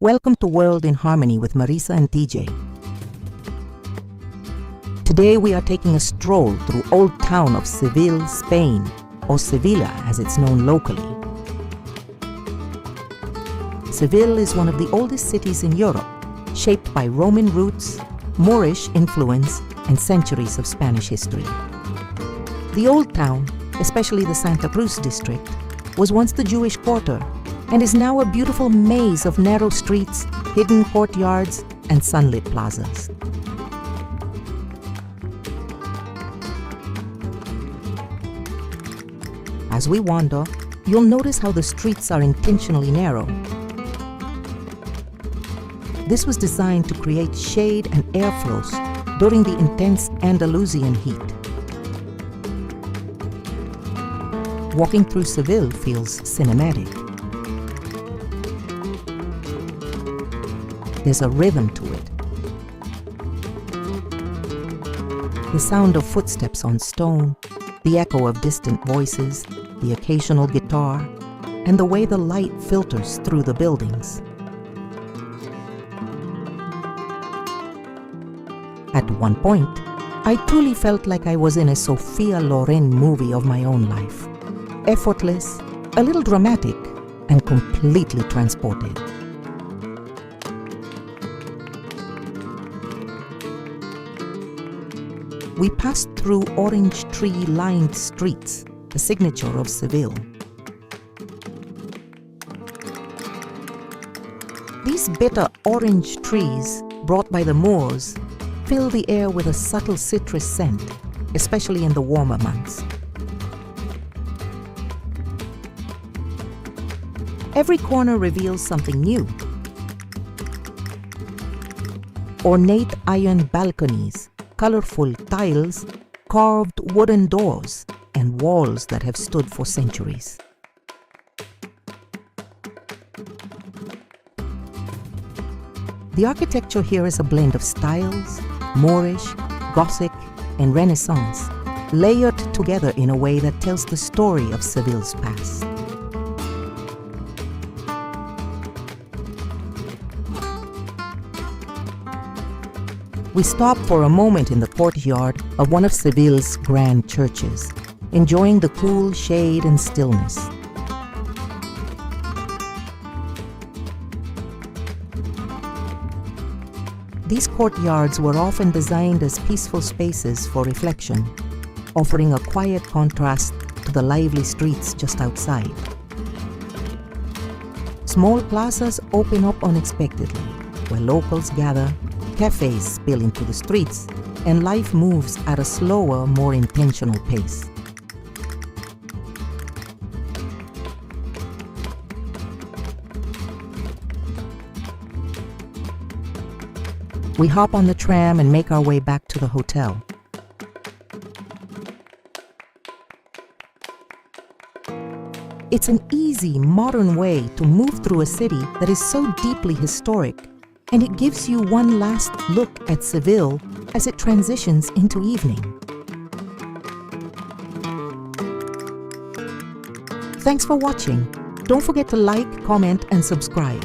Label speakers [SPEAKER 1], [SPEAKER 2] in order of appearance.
[SPEAKER 1] Welcome to World in Harmony with Marisa and TJ. Today we are taking a stroll through Old Town of Seville, Spain, or Sevilla as it's known locally. Seville is one of the oldest cities in Europe, shaped by Roman roots, Moorish influence, and centuries of Spanish history. The Old Town, especially the Santa Cruz district, was once the Jewish quarter and is now a beautiful maze of narrow streets, hidden courtyards, and sunlit plazas. As we wander, you'll notice how the streets are intentionally narrow. This was designed to create shade and airflows during the intense Andalusian heat. Walking through Seville feels cinematic. There's a rhythm to it. The sound of footsteps on stone, the echo of distant voices, the occasional guitar, and the way the light filters through the buildings. At one point, I truly felt like I was in a Sophia Loren movie of my own life. Effortless, a little dramatic, and completely transported. We passed through orange tree-lined streets, a signature of Seville. These bitter orange trees, brought by the Moors, fill the air with a subtle citrus scent, especially in the warmer months. Every corner reveals something new. Ornate iron balconies, colorful tiles, carved wooden doors, and walls that have stood for centuries. The architecture here is a blend of styles, Moorish, Gothic, and Renaissance, layered together in a way that tells the story of Seville's past. We stopped for a moment in the courtyard of one of Seville's grand churches, enjoying the cool shade and stillness. These courtyards were often designed as peaceful spaces for reflection, offering a quiet contrast to the lively streets just outside. Small plazas open up unexpectedly, where locals gather, cafes spill into the streets, and life moves at a slower, more intentional pace. We hop on the tram and make our way back to the hotel. It's an easy, modern way to move through a city that is so deeply historic, and it gives you one last look at Seville as it transitions into evening. Thanks for watching. Don't forget to like, comment, and subscribe.